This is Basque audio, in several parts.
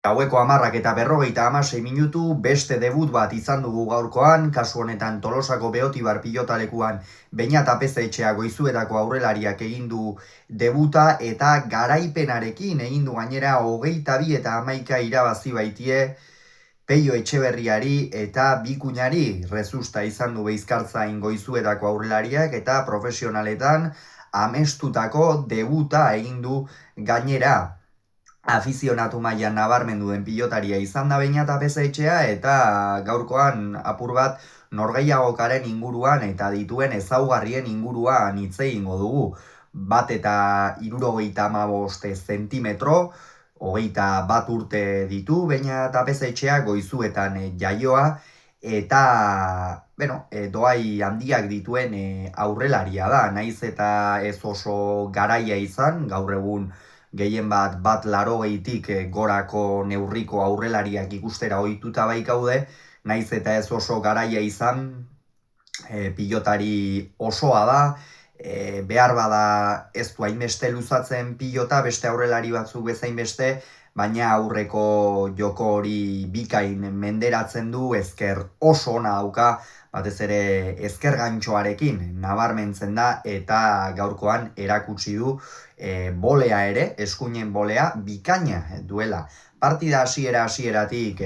Gaueko 10:56 beste debut bat izan dugu gaurkoan, kasu honetan Tolosako Beotibar pilotalekuan Beñat Apezetxea Goizuetako aurrelariak egin du debuta eta garaipenarekin egin du gainera 22 eta 11 irabazi baitie Peio Etxeberriari eta Bikuñari. Rezusta izan du Beizkartzain Goizuetako aurrelariak eta profesionaletan amestutako debuta egin du gainera. Afizionatu mailan nabarmendu den pilotaria izan da Beñat Apezetxea eta gaurkoan apur bat norgehiagokaren inguruan eta dituen ezaugarrien inguruan hitz egingo dugu. 1,75 zentimetro, 21 urte ditu Beñat Apezetxea, Goizuetan jaioa eta doai handiak dituen aurrelaria da, naiz eta ez oso garaia izan, gaur egun gehien bat 1,80tik gorako neurriko aurrelariak ikustera ohituta baikaude, naiz eta ez oso garaia izan, pilotari osoa da, behar bada ez du hainbeste luzatzen pilota, beste aurrelari batzuk bezain beste, baina aurreko joko hori bikain menderatzen du, ezker oso ona dauka, batez ere ezker gantxoarekin nabarmentzen da eta gaurkoan erakutsi du bolea ere, eskuinen bolea bikaina duela. Partida hasieratik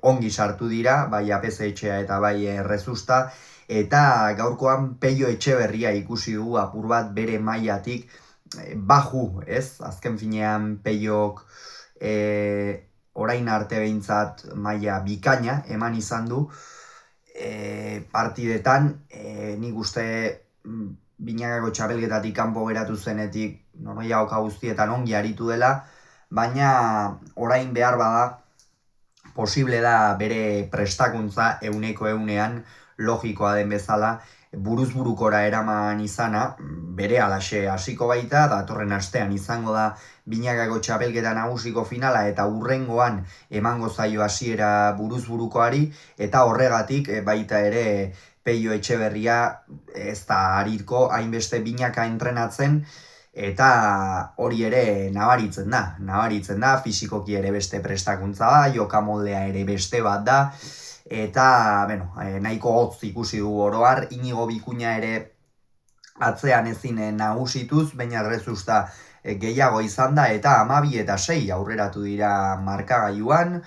ongi sartu dira, bai Apezetxea eta bai Rezusta, eta gaurkoan Peio Etxeberria ikusi dugu apur bat bere mailatik baju, ez? Azken finean Peiok orain arte behintzat maila bikaina eman izan du, partidetan, nik uste Binagako txapelketatik kanpo geratu zenetik norgehiagoka guztietan ongi aritu dela, baina orain behar bada posible da bere prestakuntza 100%, logikoa den bezala, buruz-burukora eraman izana, bere alaxe hasiko baita, datorren astean izango da Binagako txapelketa nagusiko finala eta hurrengoan emango zaio hasiera buruz-burukoari, eta horregatik baita ere Peio Etxeberria ez da ariko hainbeste Binaka entrenatzen, eta hori ere nabaritzen da, fisikoki ere beste prestakuntza da, jokamoldea ere beste bat da, eta nahiko hotz ikusi du oroar, Inigo Bikuña ere atzean ezin nagusituz, baina Rezusta gehiago izan da, eta 12 eta 6 aurreratu dira markagailuan,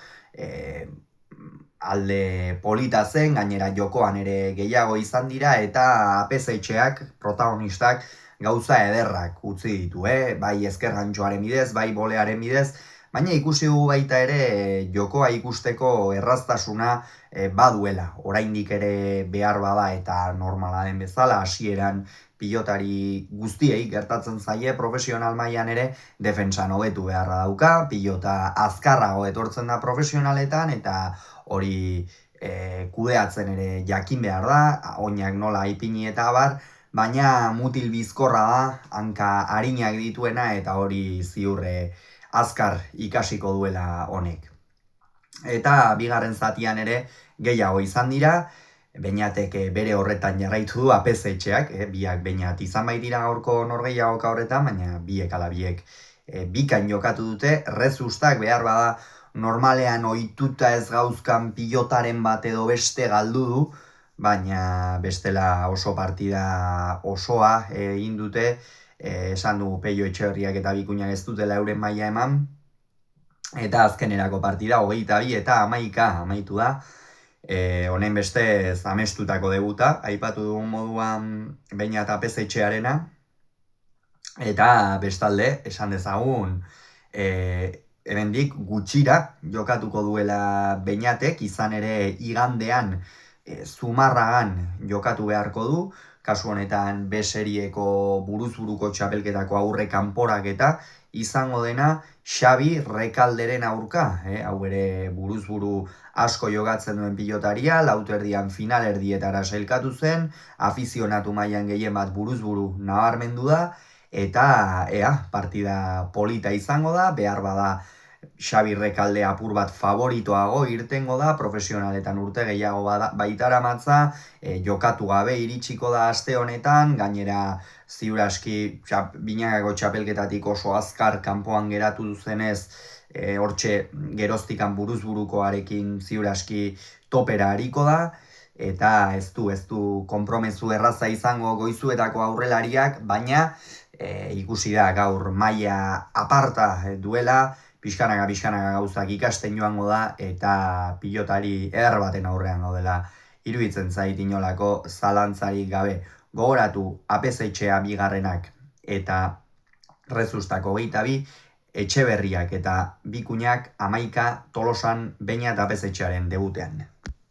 alde polita zen, gainera jokoan ere gehiago izan dira, eta Apezetxeak, protagonistak, gauza ederrak utzi ditu, bai ezker gantxoaren bidez, bai bolearen bidez, baina ikusi dugu baita ere jokoa ikusteko erraztasuna baduela, oraindik ere behar bada eta normala den bezala, hasieran pilotari guztiei gertatzen zaie profesional mailan ere defentsan hobetu beharra dauka, pilota azkarrago etortzen da profesionaletan eta hori kudeatzen ere jakin behar da, oinak nola ipini eta abar, baina mutil bizkorra da, hanka arinak dituena eta hori ziurre azkar ikasiko duela honek. Eta bigarren zatian ere gehiago izan dira, Beñatek bere horretan jarraitu du Apezetxeak, biak Beñat izan baitira gaurko norgehiagoka horretan, baina biek ala biek bikain jokatu dute. Rezustak behar bada normalean ohituta ez gauzkan pilotaren bat edo beste galdu du, baina bestela oso partida osoa egin dute, esan dugu Peio Etxeberriak eta Bikuñak ez dutela euren maila eman, eta azkenerako partida 22 eta 11 amaitu da, honen beste amestutako debuta, aipatu dugun moduan Beñat Apezetxearena, eta bestalde, esan dezagun, hemendik gutxira jokatuko duela Beñatek, izan ere igandean Zumarragan jokatu beharko du, kasu honetan B serieko buruz-buruko txapelketako aurre kanporaketa izango dena Xabi Rekalderen aurka, hau ere buruz-buru asko jokatzen duen pilotaria, lauterdian finalerdietara sailkatu zen, afizionatu mailan gehien bat buruz-buru nabarmendu da, eta partida polita izango da, behar bada Xabi Rekalde apur bat favoritoago irtengo da, profesionaletan urte gehiago baitara matza, jokatu gabe iritsiko da aste honetan, gainera ziur aski Binagako txapelketatik oso azkar kanpoan geratu duzenez, hortxe geroztikan buruzburukoarekin ziur aski topera hariko da, eta ez du konpromezu erraza izango Goizuetako aurrelariak, baina ikusi da gaur maila aparta duela, pixkanaka gauzak ikasten joango da, eta pilotari eder baten aurrean gaudela. Iruditzen zait inolako zalantzarik gabe. Gogoratu Apezetxea bigarrenak eta Rezustako 22, Etxeberriak eta Bikuñak 11 Tolosan Beñat Apezetxearen debutean.